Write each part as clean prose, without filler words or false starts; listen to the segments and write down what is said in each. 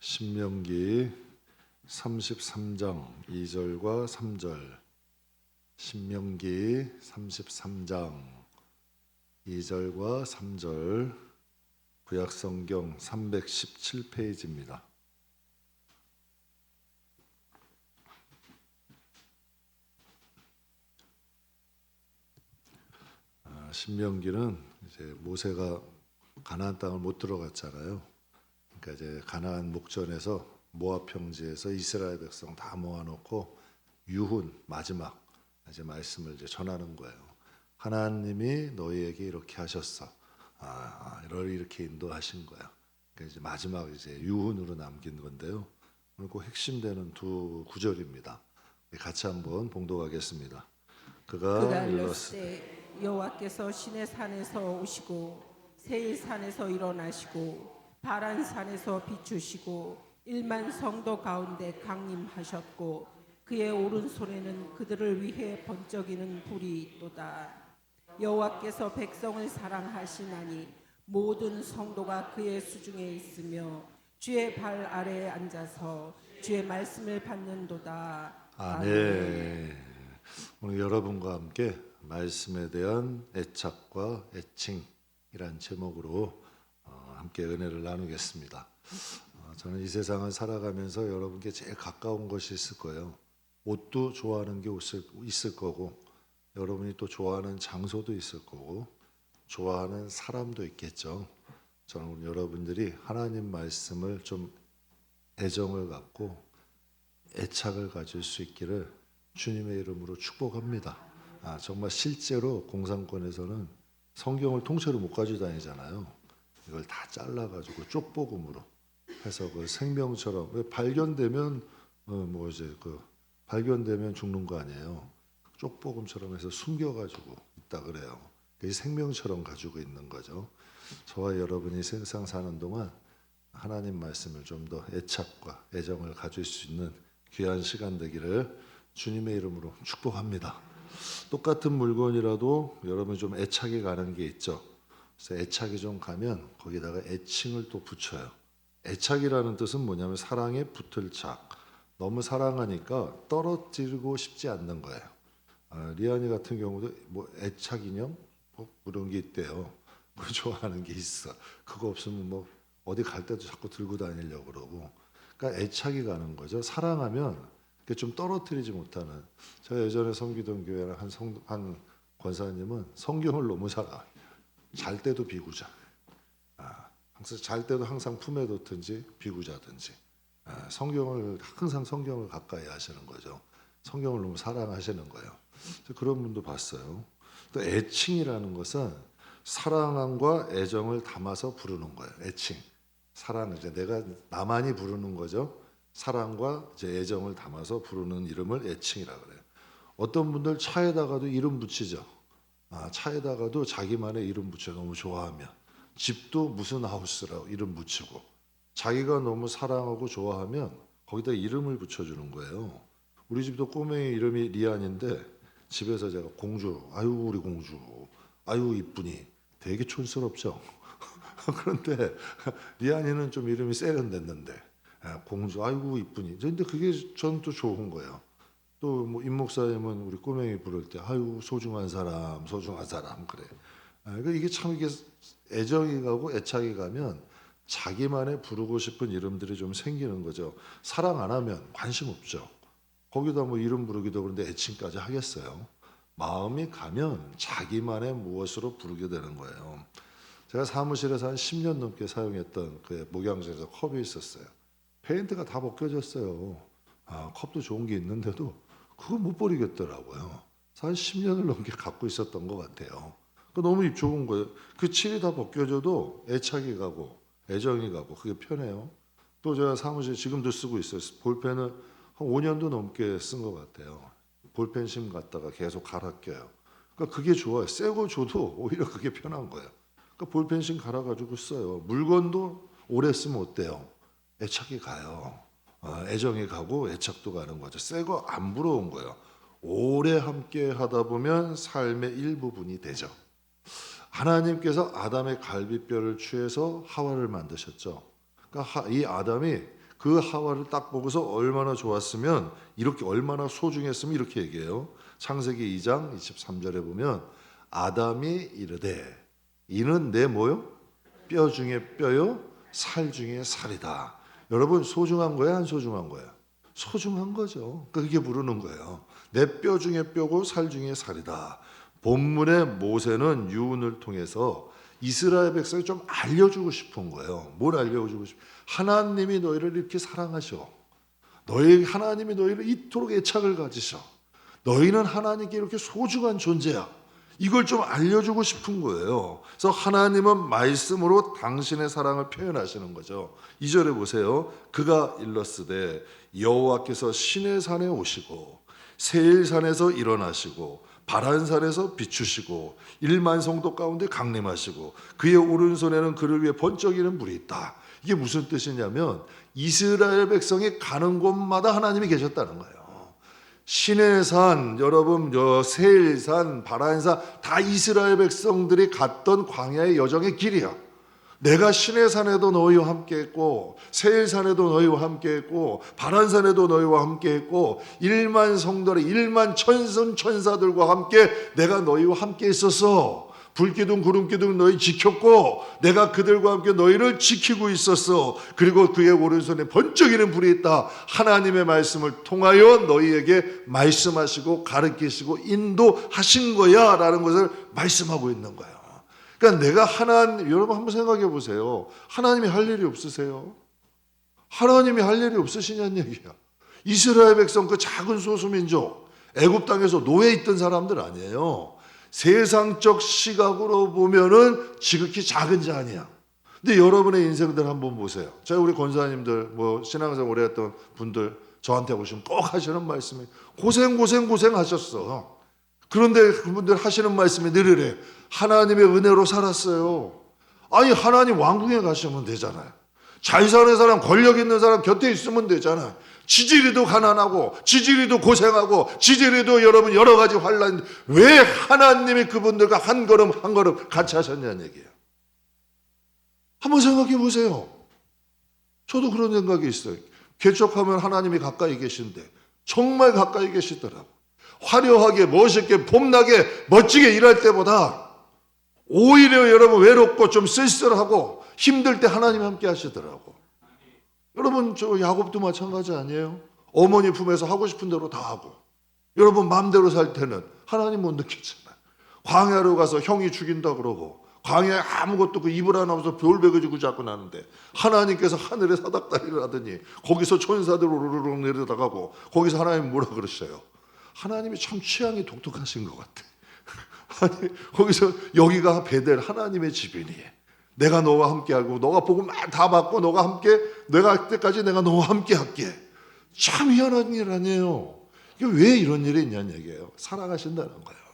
신명기 33장 2절과 3절. 신명기 33장 2절과 3절. 구약성경 317페이지입니다. 신명기는 이제 모세가 가나안 땅을 못 들어갔잖아요. 그러니까 이제 가나안 목전에서 모압 평지에서 이스라엘 백성 다 모아놓고 유훈 마지막 이제 말씀을 이제 전하는 거예요. 하나님이 너희에게 이렇게 하셨어. 너를 이렇게 인도하신 거야. 그러니까 이제 마지막 이제 유훈으로 남긴 건데요. 오늘 그 핵심되는 두 구절입니다. 같이 한번 봉독하겠습니다. 그가 일렀을 여호와께서 시내 산에서 오시고 세일 산에서 일어나시고 바란 산에서 비추시고 1만 성도 가운데 강림하셨고 그의 오른손에는 그들을 위해 번쩍이는 불이 있도다. 여호와께서 백성을 사랑하시나니 모든 성도가 그의 수중에 있으며 주의 발 아래에 앉아서 주의 말씀을 받는도다. 아멘. 오늘 여러분과 함께 말씀에 대한 애착과 애칭이란 제목으로 함께 은혜를 나누겠습니다. 저는 이 세상을 살아가면서 여러분께 제일 가까운 것이 있을 거예요. 옷도 좋아하는 게 있을 거고, 여러분이 또 좋아하는 장소도 있을 거고, 좋아하는 사람도 있겠죠. 저는 여러분들이 하나님 말씀을 좀 애정을 갖고 애착을 가질 수 있기를 주님의 이름으로 축복합니다. 정말 실제로 공산권에서는 성경을 통째로 못 가지고 다니잖아요. 이걸 다 잘라가지고 쪽복음으로 해서 그 생명처럼 왜 발견되면 발견되면 죽는 거 아니에요. 쪽복음처럼 해서 숨겨가지고 있다 그래요. 이 생명처럼 가지고 있는 거죠. 저와 여러분이 세상 사는 동안 하나님 말씀을 좀 더 애착과 애정을 가질 수 있는 귀한 시간 되기를 주님의 이름으로 축복합니다. 똑같은 물건이라도 여러분 좀 애착이 가는 게 있죠. 그래서 애착이 좀 가면 거기다가 애칭을 또 붙여요. 애착이라는 뜻은 뭐냐면 사랑에 붙을 착. 너무 사랑하니까 떨어뜨리고 싶지 않는 거예요. 리안이 같은 경우도 뭐 애착 인형 뭐 그런 게 있대요. 그거 좋아하는 게 있어. 그거 없으면 뭐 어디 갈 때도 자꾸 들고 다니려고 그러고. 그러니까 애착이 가는 거죠. 사랑하면 좀 떨어뜨리지 못하는. 제가 예전에 섬기던 교회랑 한 권사님은 성경을 너무 사랑해요. 잘 때도 비구자. 항상 잘 때도 항상 품에 뒀든지 비구자든지. 항상 성경을 가까이 하시는 거죠. 성경을 너무 사랑하시는 거예요. 그런 분도 봤어요. 또 애칭이라는 것은 사랑함과 애정을 담아서 부르는 거예요. 애칭. 사랑은 이제 내가 나만이 부르는 거죠. 사랑과 이제 애정을 담아서 부르는 이름을 애칭이라 그래요. 어떤 분들 차에다가도 이름 붙이죠. 차에다가도 자기만의 이름 붙여 너무 좋아하면 집도 무슨 하우스라고 이름 붙이고 자기가 너무 사랑하고 좋아하면 거기다 이름을 붙여주는 거예요. 우리 집도 꼬맹이 이름이 리안인데 집에서 제가 공주, 아유 우리 공주, 아유 이쁘니 되게 촌스럽죠. 그런데 리안이는 좀 이름이 세련됐는데 공주, 아이고 이쁘니. 근데 그게 저는 또 좋은 거예요. 또 뭐 임 목사님은 우리 꼬맹이 부를 때 아유 소중한 사람, 소중한 사람 그래. 그러니까 이게 참 이게 애정이 가고 애착이 가면 자기만의 부르고 싶은 이름들이 좀 생기는 거죠. 사랑 안 하면 관심 없죠. 거기다 뭐 이름 부르기도 그런데 애칭까지 하겠어요. 마음이 가면 자기만의 무엇으로 부르게 되는 거예요. 제가 사무실에서 한 10년 넘게 사용했던 그 목양제에서 컵이 있었어요. 페인트가 다 벗겨졌어요. 컵도 좋은 게 있는데도 그거 못 버리겠더라고요. 한 10년을 넘게 갖고 있었던 것 같아요. 너무 좋은 거예요. 그 칠이 다 벗겨져도 애착이 가고 애정이 가고 그게 편해요. 또 제가 사무실 지금도 쓰고 있어요. 볼펜을 한 5년도 넘게 쓴 것 같아요. 볼펜심 갖다가 계속 갈아 껴요. 그러니까 그게 좋아요. 새 거 줘도 오히려 그게 편한 거예요. 그러니까 볼펜심 갈아가지고 써요. 물건도 오래 쓰면 어때요? 애착이 가요. 애정이 가고 애착도 가는 거죠. 새 거 안 부러운 거예요. 오래 함께 하다 보면 삶의 일부분이 되죠. 하나님께서 아담의 갈비뼈를 취해서 하와를 만드셨죠. 그러니까 이 아담이 그 하와를 딱 보고서 얼마나 좋았으면, 이렇게 얼마나 소중했으면 이렇게 얘기해요. 창세기 2장 23절에 보면 아담이 이르되 이는 내 뭐요? 뼈 중에 뼈요 살 중에 살이다. 여러분, 소중한 거야 안 소중한 거야? 소중한 거죠. 그게 부르는 거예요. 내 뼈 중에 뼈고 살 중에 살이다. 본문의 모세는 유언을 통해서 이스라엘 백성이 좀 알려주고 싶은 거예요. 뭘 알려주고 싶어? 하나님이 너희를 이렇게 사랑하셔. 하나님이 너희를 이토록 애착을 가지셔. 너희는 하나님께 이렇게 소중한 존재야. 이걸 좀 알려주고 싶은 거예요. 그래서 하나님은 말씀으로 당신의 사랑을 표현하시는 거죠. 2절에 보세요. 그가 일렀으되 여호와께서 시내산에 오시고 세일산에서 일어나시고 바란산에서 비추시고 1만 성도 가운데 강림하시고 그의 오른손에는 그를 위해 번쩍이는 물이 있다. 이게 무슨 뜻이냐면 이스라엘 백성이 가는 곳마다 하나님이 계셨다는 거예요. 시내산, 여러분, 세일산, 바란산 다 이스라엘 백성들이 갔던 광야의 여정의 길이야. 내가 시내산에도 너희와 함께했고 세일산에도 너희와 함께했고 바란산에도 너희와 함께했고 1만 성도들 1만 천사들과 함께 내가 너희와 함께 있었어. 불기둥 구름기둥 너희 지켰고 내가 그들과 함께 너희를 지키고 있었어. 그리고 그의 오른손에 번쩍이는 불이 있다. 하나님의 말씀을 통하여 너희에게 말씀하시고 가르치시고 인도하신 거야 라는 것을 말씀하고 있는 거예요. 그러니까 내가 여러분 한번 생각해 보세요. 하나님이 할 일이 없으세요? 하나님이 할 일이 없으시냐는 얘기야. 이스라엘 백성 그 작은 소수민족 애굽 땅에서 노예 있던 사람들 아니에요. 세상적 시각으로 보면은 지극히 작은 자 아니야. 근데 여러분의 인생들 한번 보세요. 저희 우리 권사님들 신앙생활 오래 했던 분들 저한테 오시면 꼭 하시는 말씀이 고생 하셨어. 그런데 그분들 하시는 말씀이 늘 이래. 하나님의 은혜로 살았어요. 아니 하나님 왕궁에 가시면 되잖아요. 잘 사는 사람, 권력 있는 사람 곁에 있으면 되잖아요. 지지리도 가난하고 지지리도 고생하고 지지리도 여러분 여러 가지 환란, 왜 하나님이 그분들과 한 걸음 한 걸음 같이 하셨냐는 얘기예요. 한번 생각해 보세요. 저도 그런 생각이 있어요. 개척하면 하나님이 가까이 계신데 정말 가까이 계시더라고. 화려하게 멋있게 봄나게 멋지게 일할 때보다 오히려 여러분 외롭고 좀 쓸쓸하고 힘들 때 하나님 함께 하시더라고. 여러분 저 야곱도 마찬가지 아니에요? 어머니 품에서 하고 싶은 대로 다 하고 여러분 마음대로 살 때는 하나님 못 느끼잖아요. 광야로 가서 형이 죽인다 그러고 광야에 아무것도 그 이불 하나 없어서 돌베개지고 자꾸 나는데 하나님께서 하늘에 사닥다리를 하더니 거기서 천사들 오르르 내려다가고 거기서 하나님 뭐라 그러셔요? 하나님이 참 취향이 독특하신 것 같아. 아니 거기서 여기가 베델 하나님의 집이니 내가 너와 함께하고 너가 복음 다 받고 너가 함께 내가 할 때까지 내가 너와 함께 할게. 참 희한한 일 아니에요. 이게 왜 이런 일이 있냐는 얘기예요. 사랑하신다는 거예요.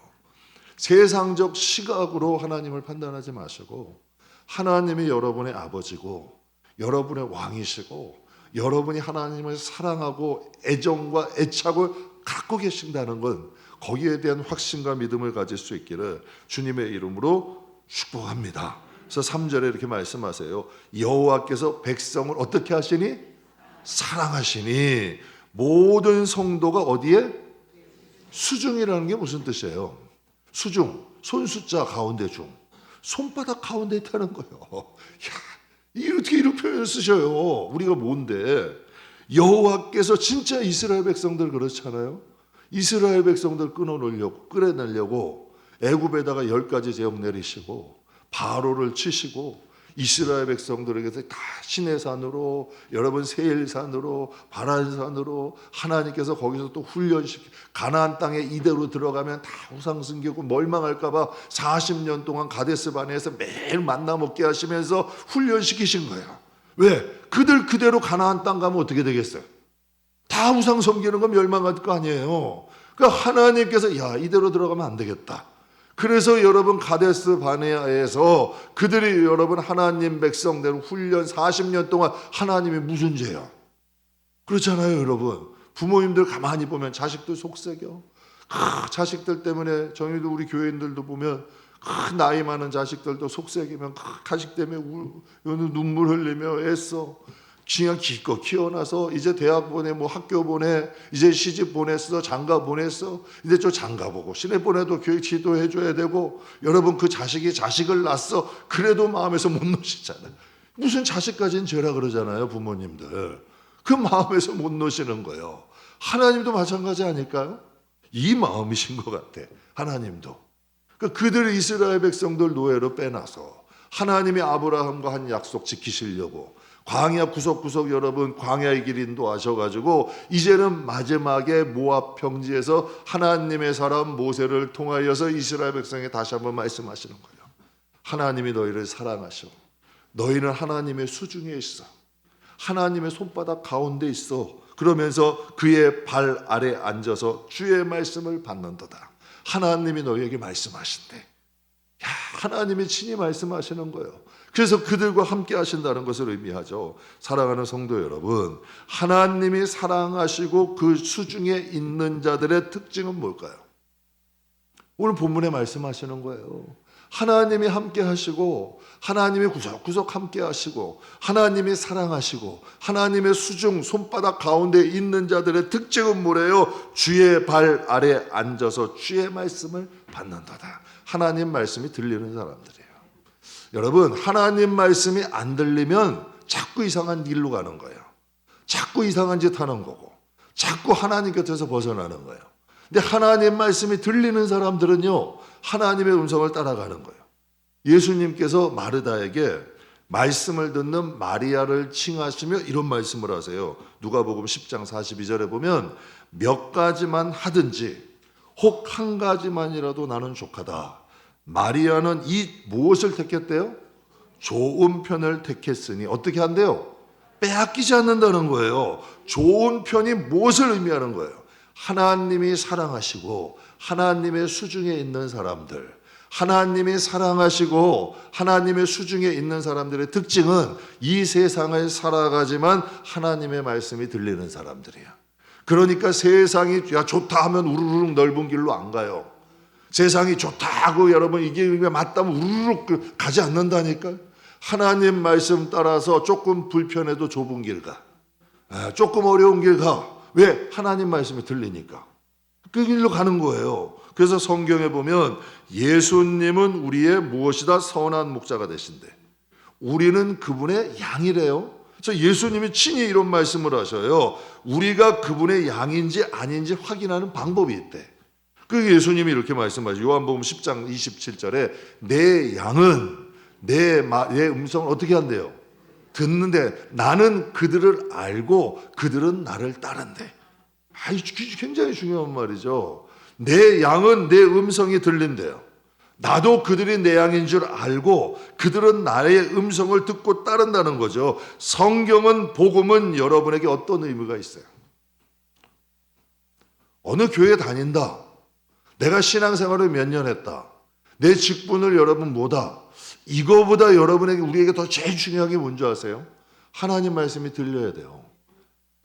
세상적 시각으로 하나님을 판단하지 마시고 하나님이 여러분의 아버지고 여러분의 왕이시고 여러분이 하나님을 사랑하고 애정과 애착을 갖고 계신다는 건 거기에 대한 확신과 믿음을 가질 수 있기를 주님의 이름으로 축복합니다. 그래서 3절에 이렇게 말씀하세요. 여호와께서 백성을 어떻게 하시니? 사랑하시니. 모든 성도가 어디에? 수중이라는 게 무슨 뜻이에요? 수중, 손숫자 가운데 중, 손바닥 가운데 있다는 거예요. 야, 어떻게 이런 표현을 쓰셔요? 우리가 뭔데? 여호와께서 진짜 이스라엘 백성들 그렇잖아요. 이스라엘 백성들 끌어내려고 애굽에다가 10가지 제업 내리시고 바로를 치시고 이스라엘 백성들에게서 다 시내산으로 여러분 세일산으로 바란산으로 하나님께서 거기서 또 훈련시키 가나안 땅에 이대로 들어가면 다 우상 숨기고 멀망할까 봐 40년 동안 가데스 바네에서 매일 만나 먹게 하시면서 훈련시키신 거예요. 왜? 그들 그대로 가나안 땅 가면 어떻게 되겠어요? 다 우상 섬기는 거 멸망할 거 아니에요. 그러니까 하나님께서 야 이대로 들어가면 안 되겠다. 그래서 여러분 가데스 바네아에서 그들이 여러분 하나님 백성대로 훈련 40년 동안 하나님이 무슨 죄야? 그렇잖아요 여러분. 부모님들 가만히 보면 자식들 속색여. 자식들 때문에 저희도 우리 교회인들도 보면 나이 많은 자식들도 속색이면 자식 때문에 눈물 흘리며 애써. 그냥 기껏 키워놔서 이제 대학 보내, 뭐 학교 보내, 이제 시집 보냈어, 장가 보냈어. 이제 저 장가 보고 시내 보내도 교육 지도해줘야 되고, 여러분 그 자식이 자식을 낳았어. 그래도 마음에서 못 놓으시잖아요. 무슨 자식까지는 죄라 그러잖아요, 부모님들. 그 마음에서 못 놓으시는 거예요. 하나님도 마찬가지 아닐까요? 이 마음이신 것 같아, 하나님도. 그들 이스라엘 백성들 노예로 빼놔서 하나님이 아브라함과 한 약속 지키시려고 광야 구석구석 여러분 광야의 길 인도하셔가지고 이제는 마지막에 모압 평지에서 하나님의 사람 모세를 통하여서 이스라엘 백성에 다시 한번 말씀하시는 거예요. 하나님이 너희를 사랑하셔. 너희는 하나님의 수중에 있어. 하나님의 손바닥 가운데 있어. 그러면서 그의 발 아래 앉아서 주의 말씀을 받는도다. 하나님이 너희에게 말씀하신대. 야, 하나님이 친히 말씀하시는 거예요. 그래서 그들과 함께 하신다는 것을 의미하죠. 사랑하는 성도 여러분, 하나님이 사랑하시고 그 수중에 있는 자들의 특징은 뭘까요? 오늘 본문에 말씀하시는 거예요. 하나님이 함께 하시고, 하나님이 구석구석 함께 하시고, 하나님이 사랑하시고, 하나님의 수중 손바닥 가운데 있는 자들의 특징은 뭐래요? 주의 발 아래 앉아서 주의 말씀을 받는도다. 하나님 말씀이 들리는 사람들이에요. 여러분, 하나님 말씀이 안 들리면 자꾸 이상한 길로 가는 거예요. 자꾸 이상한 짓 하는 거고, 자꾸 하나님 곁에서 벗어나는 거예요. 근데 하나님 말씀이 들리는 사람들은요, 하나님의 음성을 따라가는 거예요. 예수님께서 마르다에게 말씀을 듣는 마리아를 칭하시며 이런 말씀을 하세요. 누가복음 10장 42절에 보면 몇 가지만 하든지 혹 한 가지만이라도 나는 족하다. 마리아는 이 무엇을 택했대요? 좋은 편을 택했으니 어떻게 한대요? 빼앗기지 않는다는 거예요. 좋은 편이 무엇을 의미하는 거예요? 하나님이 사랑하시고 하나님의 수중에 있는 사람들, 하나님이 사랑하시고 하나님의 수중에 있는 사람들의 특징은 이 세상을 살아가지만 하나님의 말씀이 들리는 사람들이야. 그러니까 세상이 야 좋다 하면 우르르 넓은 길로 안 가요. 세상이 좋다고 여러분 이게 맞다면 우르르 가지 않는다니까. 하나님 말씀 따라서 조금 불편해도 좁은 길 가. 조금 어려운 길 가. 왜? 하나님 말씀이 들리니까. 그 길로 가는 거예요. 그래서 성경에 보면 예수님은 우리의 무엇이다? 선한 목자가 되신대. 우리는 그분의 양이래요. 그래서 예수님이 친히 이런 말씀을 하셔요. 우리가 그분의 양인지 아닌지 확인하는 방법이 있대. 그 예수님이 이렇게 말씀하시죠. 요한복음 10장 27절에 내 양은 내 음성을 어떻게 한대요? 듣는데 나는 그들을 알고 그들은 나를 따른대. 굉장히 중요한 말이죠. 내 양은 내 음성이 들린대요. 나도 그들이 내 양인 줄 알고 그들은 나의 음성을 듣고 따른다는 거죠. 성경은 복음은 여러분에게 어떤 의미가 있어요? 어느 교회 다닌다. 내가 신앙생활을 몇 년 했다. 내 직분을 여러분 뭐다. 이거보다 여러분에게 우리에게 더 제일 중요한 게 뭔지 아세요? 하나님 말씀이 들려야 돼요.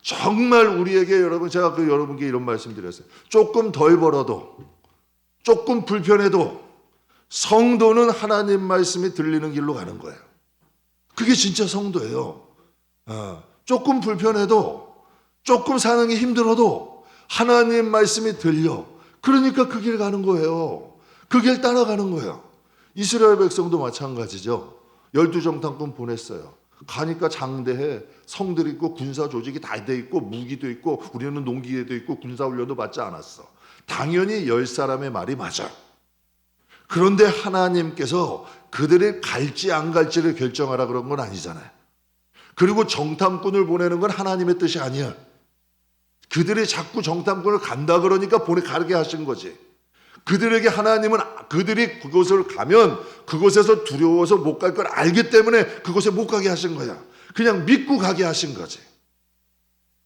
정말 우리에게 여러분 제가 여러분께 이런 말씀 드렸어요. 조금 덜 벌어도 조금 불편해도 성도는 하나님 말씀이 들리는 길로 가는 거예요. 그게 진짜 성도예요. 조금 불편해도 조금 사는 게 힘들어도 하나님 말씀이 들려. 그러니까 그 길 가는 거예요. 그 길 따라가는 거예요. 이스라엘 백성도 마찬가지죠. 12정탐꾼 보냈어요. 가니까 장대해 성들이 있고 군사 조직이 다 돼 있고 무기도 있고 우리는 농기계도 있고 군사 훈련도 받지 않았어. 당연히 10사람의 말이 맞아. 그런데 하나님께서 그들이 갈지 안 갈지를 결정하라 그런 건 아니잖아요. 그리고 정탐꾼을 보내는 건 하나님의 뜻이 아니야. 그들이 자꾸 정탐꾼을 간다 그러니까 가게 하신 거지. 그들에게 하나님은 그들이 그곳을 가면 그곳에서 두려워서 못 갈 걸 알기 때문에 그곳에 못 가게 하신 거야. 그냥 믿고 가게 하신 거지.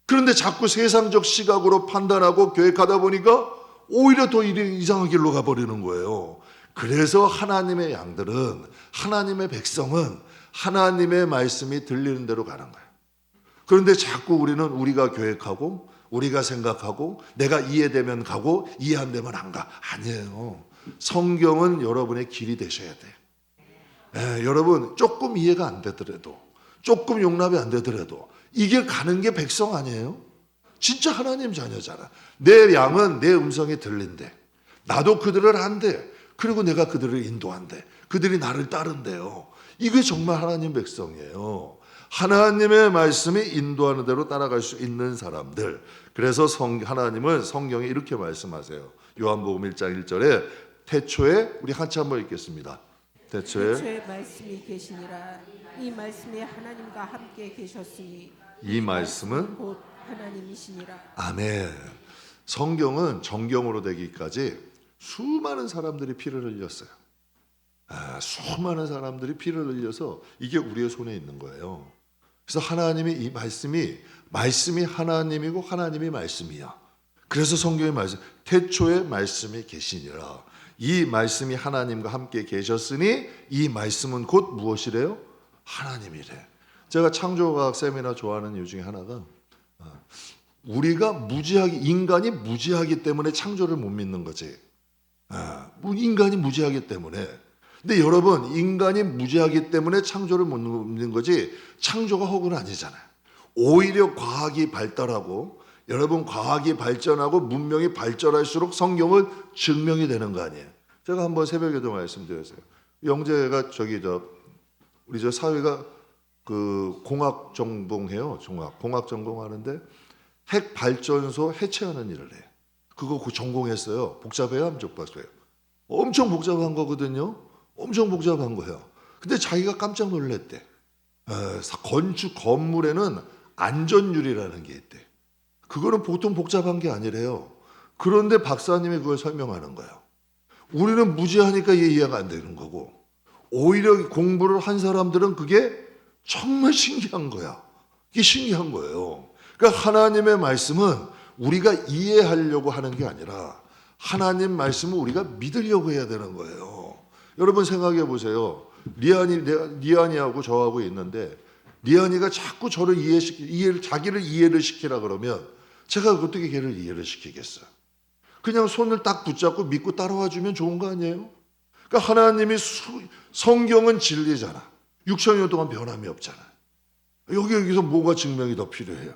그런데 자꾸 세상적 시각으로 판단하고 계획하다 보니까 오히려 더 이상한 길로 가버리는 거예요. 그래서 하나님의 양들은, 하나님의 백성은 하나님의 말씀이 들리는 대로 가는 거예요. 그런데 자꾸 우리가 계획하고 우리가 생각하고 내가 이해되면 가고 이해 안 되면 안 가. 아니에요. 성경은 여러분의 길이 되셔야 돼요. 여러분 조금 이해가 안 되더라도 조금 용납이 안 되더라도 이게 가는 게 백성 아니에요? 진짜 하나님 자녀잖아. 내 양은 내 음성이 들린대. 나도 그들을 안대. 그리고 내가 그들을 인도한대. 그들이 나를 따른대요. 이게 정말 하나님 백성이에요. 하나님의 말씀이 인도하는 대로 따라갈 수 있는 사람들. 그래서 하나님은 성경에 이렇게 말씀하세요. 요한복음 1장 1절에 태초에, 우리 같이 한번 읽겠습니다. 태초에 말씀이 계시니라. 이 말씀이 하나님과 함께 계셨으니 이 말씀은 곧 하나님이시니라. 아멘. 성경은 정경으로 되기까지 수많은 사람들이 피를 흘렸어요. 수많은 사람들이 피를 흘려서 이게 우리의 손에 있는 거예요. 그래서 하나님이 이 말씀이 하나님이고 하나님이 말씀이야. 그래서 성경의 말씀, 태초에 말씀이 계시니라. 이 말씀이 하나님과 함께 계셨으니 이 말씀은 곧 무엇이래요? 하나님이래. 제가 창조과학 세미나 좋아하는 이유 중에 하나가 우리가 인간이 무지하기 때문에 창조를 못 믿는 거지. 인간이 무지하기 때문에. 근데 여러분, 인간이 무지하기 때문에 창조를 못 믿는 거지 창조가 허구는 아니잖아요. 오히려 과학이 발달하고 여러분, 과학이 발전하고 문명이 발전할수록 성경은 증명이 되는 거 아니에요. 제가 한번 새벽에도 말씀드렸어요. 영재가 우리 사회가 그 공학 전공해요. 공학 전공하는데 핵 발전소 해체하는 일을 해요. 그거 전공했어요. 복잡해요, 안 복잡해요? 엄청 복잡한 거거든요. 엄청 복잡한 거예요. 근데 자기가 깜짝 놀랐대. 건물에는 안전유리라는 게 있대. 그거는 보통 복잡한 게 아니래요. 그런데 박사님이 그걸 설명하는 거예요. 우리는 무지하니까 이해가 안 되는 거고, 오히려 공부를 한 사람들은 그게 정말 신기한 거야. 이게 신기한 거예요. 그러니까 하나님의 말씀은 우리가 이해하려고 하는 게 아니라 하나님 말씀을 우리가 믿으려고 해야 되는 거예요. 여러분 생각해 보세요. 리안이하고 저하고 있는데 리안이가 자꾸 저를 자기를 이해를 시키라 그러면 제가 어떻게 걔를 이해를 시키겠어요? 그냥 손을 딱 붙잡고 믿고 따라와 주면 좋은 거 아니에요? 그러니까 하나님이 성경은 진리잖아. 6,000년 동안 변함이 없잖아. 여기서 뭐가 증명이 더 필요해요?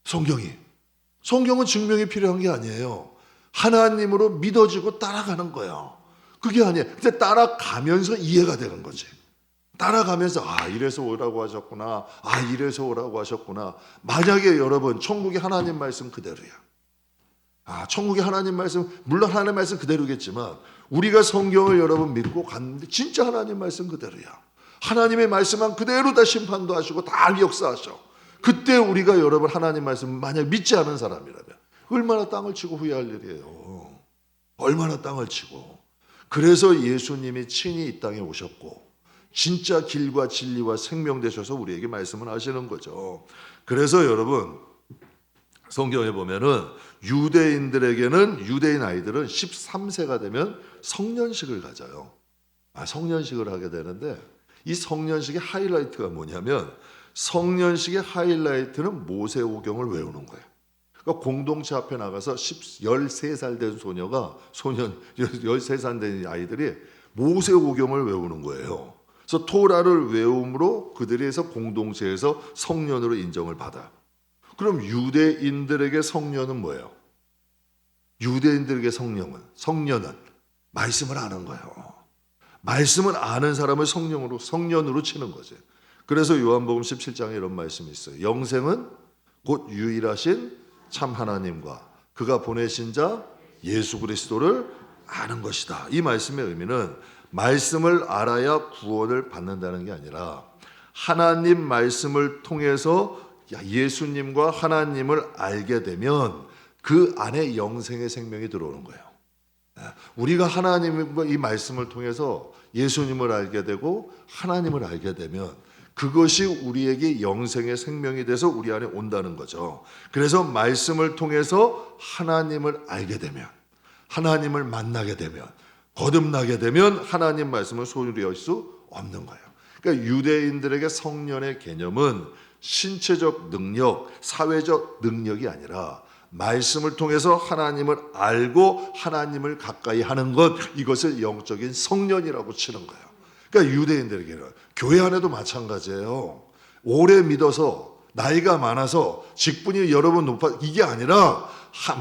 성경은 증명이 필요한 게 아니에요. 하나님으로 믿어지고 따라가는 거예요. 그게 아니에요. 근데 따라가면서 이해가 되는 거지. 따라가면서 이래서 오라고 하셨구나. 이래서 오라고 하셨구나. 만약에 여러분 천국의 하나님 말씀 그대로야. 천국의 하나님 말씀, 물론 하나님 말씀 그대로겠지만 우리가 성경을 여러분 믿고 갔는데 진짜 하나님 말씀 그대로야. 하나님의 말씀만 그대로 다 심판도 하시고 다 역사하셔. 그때 우리가 여러분 하나님 말씀 만약 믿지 않은 사람이라면 얼마나 땅을 치고 후회할 일이에요. 얼마나 땅을 치고. 그래서 예수님이 친히 이 땅에 오셨고 진짜 길과 진리와 생명 되셔서 우리에게 말씀을 하시는 거죠. 그래서 여러분 성경에 보면은 유대인 아이들은 13세가 되면 성년식을 가져요. 성년식을 하게 되는데 이 성년식의 하이라이트가 뭐냐면 성년식의 하이라이트는 모세오경을 외우는 거예요. 그러니까 공동체 앞에 나가서 13살 된 13살 된 아이들이 모세오경을 외우는 거예요. 그래서 토라를 외움으로 그들에서 공동체에서 성년으로 인정을 받아요. 그럼 유대인들에게 성년은 뭐예요? 유대인들에게 성년은 말씀을 아는 거예요. 말씀을 아는 사람을 성년으로 치는 거죠. 그래서 요한복음 17장에 이런 말씀이 있어요. 영생은 곧 유일하신 참 하나님과 그가 보내신 자 예수 그리스도를 아는 것이다. 이 말씀의 의미는 말씀을 알아야 구원을 받는다는 게 아니라 하나님 말씀을 통해서 예수님과 하나님을 알게 되면 그 안에 영생의 생명이 들어오는 거예요. 우리가 하나님과 이 말씀을 통해서 예수님을 알게 되고 하나님을 알게 되면 그것이 우리에게 영생의 생명이 돼서 우리 안에 온다는 거죠. 그래서 말씀을 통해서 하나님을 알게 되면, 하나님을 만나게 되면, 거듭나게 되면 하나님 말씀을 소유할 수 없는 거예요. 그러니까 유대인들에게 성년의 개념은 신체적 능력, 사회적 능력이 아니라 말씀을 통해서 하나님을 알고 하나님을 가까이 하는 것, 이것을 영적인 성년이라고 치는 거예요. 그러니까 유대인들에게는 교회 안에도 마찬가지예요. 오래 믿어서 나이가 많아서 직분이 여러 번 높아 이게 아니라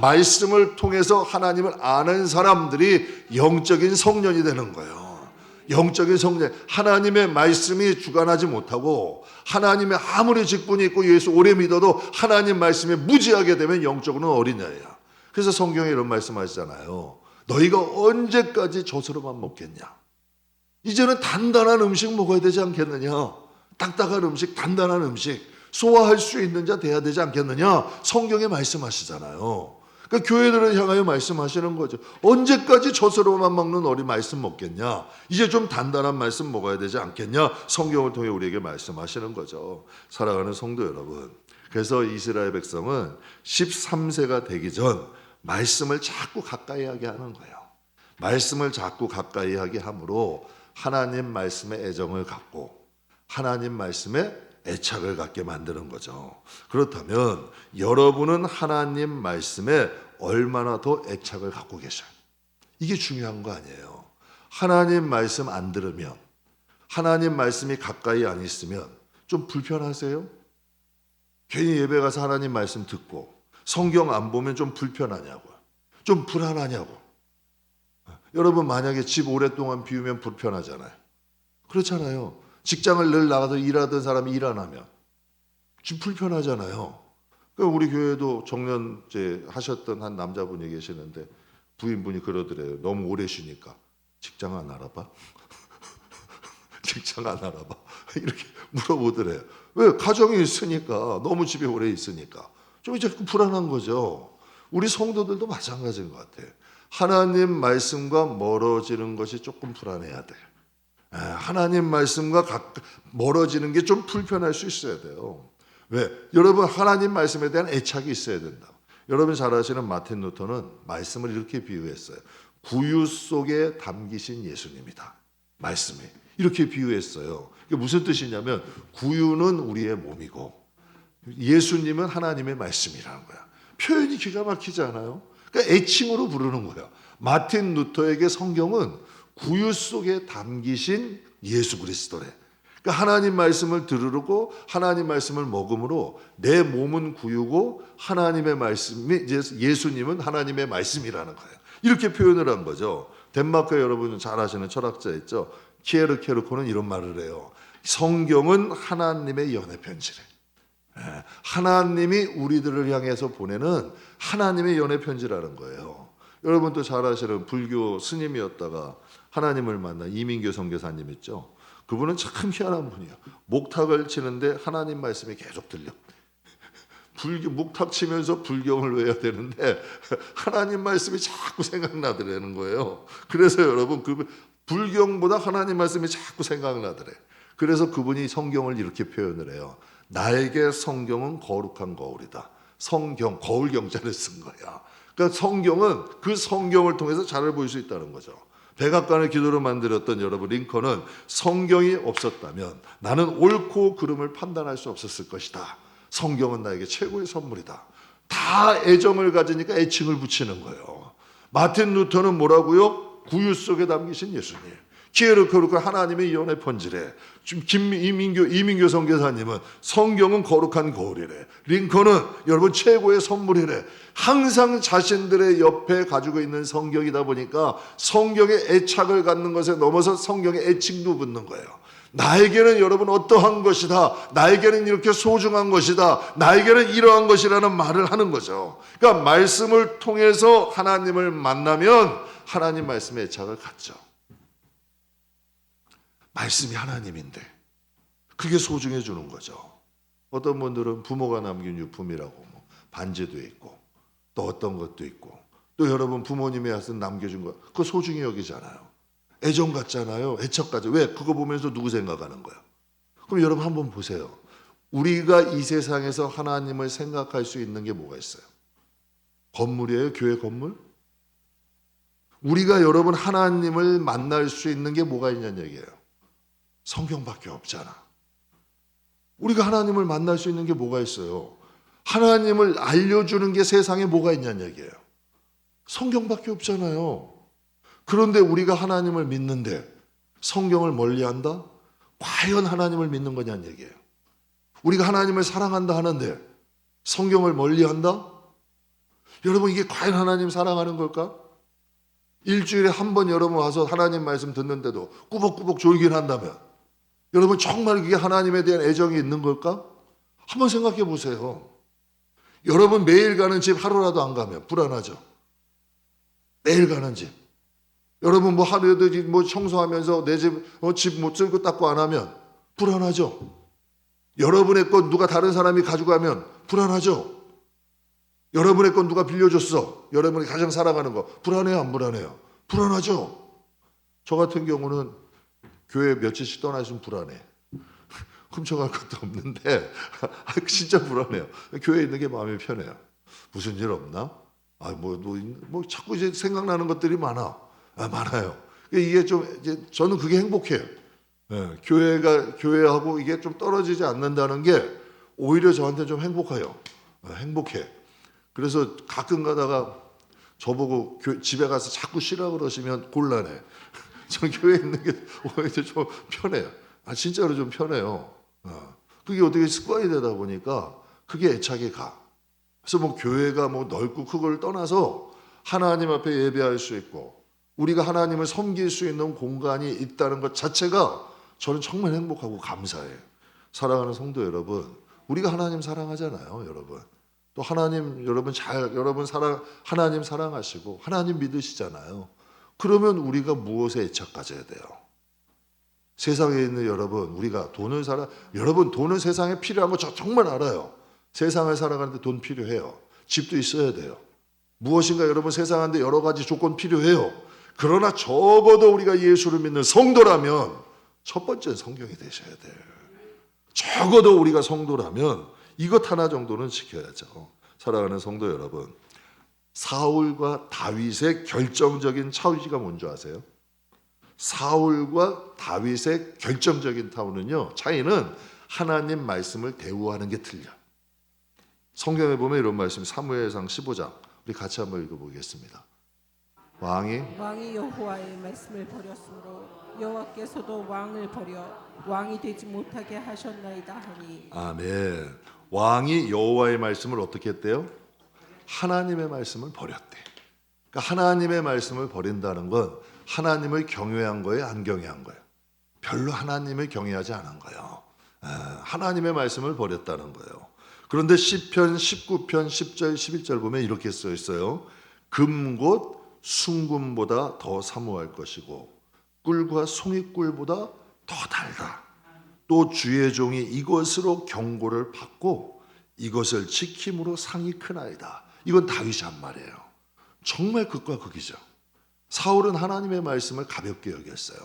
말씀을 통해서 하나님을 아는 사람들이 영적인 성년이 되는 거예요. 영적인 성년. 하나님의 말씀이 주관하지 못하고 하나님의 아무리 직분이 있고 예수 오래 믿어도 하나님 말씀에 무지하게 되면 영적으로는 어린아이야. 그래서 성경에 이런 말씀하시잖아요. 너희가 언제까지 젖으로만 먹겠냐? 이제는 단단한 음식 먹어야 되지 않겠느냐? 딱딱한 음식, 단단한 음식 소화할 수 있는 자 돼야 되지 않겠느냐? 성경에 말씀하시잖아요. 그러니까 교회들을 향하여 말씀하시는 거죠. 언제까지 젖으로만 먹는 어린 말씀 먹겠냐? 이제 좀 단단한 말씀 먹어야 되지 않겠냐? 성경을 통해 우리에게 말씀하시는 거죠. 사랑하는 성도 여러분, 그래서 이스라엘 백성은 13세가 되기 전 말씀을 자꾸 가까이 하게 하는 거예요. 말씀을 자꾸 가까이 하게 함으로 하나님 말씀에 애정을 갖고 하나님 말씀에 애착을 갖게 만드는 거죠. 그렇다면 여러분은 하나님 말씀에 얼마나 더 애착을 갖고 계셔요? 이게 중요한 거 아니에요. 하나님 말씀 안 들으면, 하나님 말씀이 가까이 안 있으면 좀 불편하세요? 괜히 예배 가서 하나님 말씀 듣고 성경 안 보면 좀 불편하냐고요? 좀 불안하냐고? 여러분 만약에 집 오랫동안 비우면 불편하잖아요. 그렇잖아요. 직장을 늘 나가서 일하던 사람이 일 안 하면 좀 불편하잖아요. 그러니까 우리 교회도 정년제 하셨던 한 남자분이 계시는데 부인분이 그러더래요. 너무 오래 쉬니까 직장 안 알아봐? 직장 안 알아봐? 이렇게 물어보더래요. 왜? 가정이 있으니까. 너무 집에 오래 있으니까. 좀 이제 불안한 거죠. 우리 성도들도 마찬가지인 것 같아요. 하나님 말씀과 멀어지는 것이 조금 불안해야 돼요. 하나님 말씀과 멀어지는 게 좀 불편할 수 있어야 돼요. 왜? 여러분 하나님 말씀에 대한 애착이 있어야 된다. 여러분 잘 아시는 마틴 루터는 말씀을 이렇게 비유했어요. 구유 속에 담기신 예수님이다. 말씀이 이렇게 비유했어요. 이게 무슨 뜻이냐면 구유는 우리의 몸이고 예수님은 하나님의 말씀이라는 거야. 표현이 기가 막히지 않아요? 그러니까 애칭으로 부르는 거야. 마틴 루터에게 성경은 구유 속에 담기신 예수 그리스도래. 그러니까 하나님 말씀을 들으고 하나님 말씀을 먹음으로 내 몸은 구유고 하나님의 말씀이 예수님은 하나님의 말씀이라는 거예요. 이렇게 표현을 한 거죠. 덴마크 여러분 잘 아시는 철학자 있죠. 키에르케르코는 이런 말을 해요. 성경은 하나님의 연애 편지래. 하나님이 우리들을 향해서 보내는 하나님의 연애 편지라는 거예요. 여러분도 잘 아시는 불교 스님이었다가 하나님을 만난 이민교 선교사님 있죠. 그분은 참 희한한 분이에요. 목탁을 치는데 하나님 말씀이 계속 들려. 목탁 치면서 불경을 외워야 되는데 하나님 말씀이 자꾸 생각나더라는 거예요. 그래서 여러분 그 불경보다 하나님 말씀이 자꾸 생각나더래. 그래서 그분이 성경을 이렇게 표현을 해요. 나에게 성경은 거룩한 거울이다. 성경, 거울 경자를 쓴 거야. 그러니까 성경은 그 성경을 통해서 잘을 보일 수 있다는 거죠. 백악관을 기도로 만들었던 여러분 링컨은 성경이 없었다면 나는 옳고 그름을 판단할 수 없었을 것이다. 성경은 나에게 최고의 선물이다. 다 애정을 가지니까 애칭을 붙이는 거예요. 마틴 루터는 뭐라고요? 구유 속에 담기신 예수님. 키에르케르크 하나님의 연애 편지래. 지금 이민교 선교사님은 성경은 거룩한 거울이래. 링컨은 여러분 최고의 선물이래. 항상 자신들의 옆에 가지고 있는 성경이다 보니까 성경에 애착을 갖는 것에 넘어서 성경에 애칭도 붙는 거예요. 나에게는 여러분 어떠한 것이다. 나에게는 이렇게 소중한 것이다. 나에게는 이러한 것이라는 말을 하는 거죠. 그러니까 말씀을 통해서 하나님을 만나면 하나님 말씀에 애착을 갖죠. 말씀이 하나님인데 그게 소중해 주는 거죠. 어떤 분들은 부모가 남긴 유품이라고 뭐 반지도 있고 또 어떤 것도 있고 또 여러분 부모님이 하여튼 남겨준 거 그거 소중히 여기잖아요. 애정 갖잖아요. 애착 가져. 왜? 그거 보면서 누구 생각하는 거야? 그럼 여러분 한번 보세요. 우리가 이 세상에서 하나님을 생각할 수 있는 게 뭐가 있어요? 건물이에요? 교회 건물? 우리가 여러분 하나님을 만날 수 있는 게 뭐가 있냐는 얘기예요. 성경밖에 없잖아. 우리가 하나님을 만날 수 있는 게 뭐가 있어요? 하나님을 알려주는 게 세상에 뭐가 있냐는 얘기예요. 성경밖에 없잖아요. 그런데 우리가 하나님을 믿는데 성경을 멀리한다? 과연 하나님을 믿는 거냐는 얘기예요. 우리가 하나님을 사랑한다 하는데 성경을 멀리한다? 여러분, 이게 과연 하나님 사랑하는 걸까? 일주일에 한 번 여러분 와서 하나님 말씀 듣는데도 꾸벅꾸벅 졸긴 한다면 여러분 정말 그게 하나님에 대한 애정이 있는 걸까? 한번 생각해 보세요. 여러분 매일 가는 집 하루라도 안 가면 불안하죠. 매일 가는 집. 여러분 뭐 하루에도 뭐 청소하면서 내 집 못 쓸고 닦고 안 하면 불안하죠. 여러분의 것 누가 다른 사람이 가져가면 불안하죠. 여러분의 건 누가 빌려줬어. 여러분이 가장 사랑하는 거 불안해요, 안 불안해요? 불안하죠. 저 같은 경우는 교회 며칠씩 떠나시면 불안해. 훔쳐갈 것도 없는데 진짜 불안해요. 교회에 있는 게 마음이 편해요. 무슨 일 없나? 뭐 자꾸 이제 생각나는 것들이 많아요. 이게 좀 이제 저는 그게 행복해요. 예, 교회하고 이게 좀 떨어지지 않는다는 게 오히려 저한테 좀 행복해요. 행복해. 그래서 가끔 가다가 저보고 집에 가서 자꾸 쉬라 그러시면 곤란해. 저 교회에 있는 게 오히려 좀 편해요. 진짜로 좀 편해요. 그게 어떻게 습관이 되다 보니까 그게 애착이 가. 그래서 뭐 교회가 뭐 넓고 크고를 떠나서 하나님 앞에 예배할 수 있고 우리가 하나님을 섬길 수 있는 공간이 있다는 것 자체가 저는 정말 행복하고 감사해요. 사랑하는 성도 여러분, 우리가 하나님 사랑하잖아요, 여러분. 또 하나님 하나님 사랑하시고 하나님 믿으시잖아요. 그러면 우리가 무엇에 애착 가져야 돼요? 세상에 있는 여러분, 우리가 여러분 돈은 세상에 필요한 거 저 정말 알아요. 세상을 살아가는데 돈 필요해요. 집도 있어야 돼요. 무엇인가 여러분 세상한데 여러 가지 조건 필요해요. 그러나 적어도 우리가 예수를 믿는 성도라면 첫 번째는 성경이 되셔야 돼요. 적어도 우리가 성도라면 이것 하나 정도는 지켜야죠. 사랑하는 성도 여러분, 사울과 다윗의 결정적인 차이가 뭔지 아세요? 사울과 다윗의 결정적인 차이는 하나님 말씀을 대우하는 게 틀려. 성경에 보면 이런 말씀, 사무엘상 15장 우리 같이 한번 읽어보겠습니다. 왕이 여호와의 말씀을 버렸으므로 여호와께서도 왕을 버려 왕이 되지 못하게 하셨나이다 하니. 아멘. 왕이 여호와의 말씀을 어떻게 했대요? 하나님의 말씀을 버렸대. 그러니까 하나님의 말씀을 버린다는 건 하나님을 경외한 거예요, 안 경외한 거예요? 별로 하나님을 경외하지 않은 거예요. 하나님의 말씀을 버렸다는 거예요. 그런데 시편 19편 10절 11절 보면 이렇게 써 있어요. 금곧 순금보다 더 사모할 것이고 꿀과 송이꿀보다 더 달다. 또 주의 종이 이것으로 경고를 받고 이것을 지킴으로 상이 크나이다. 이건 다윗이 한 말이에요. 정말 극과 극이죠. 사울은 하나님의 말씀을 가볍게 여겼어요.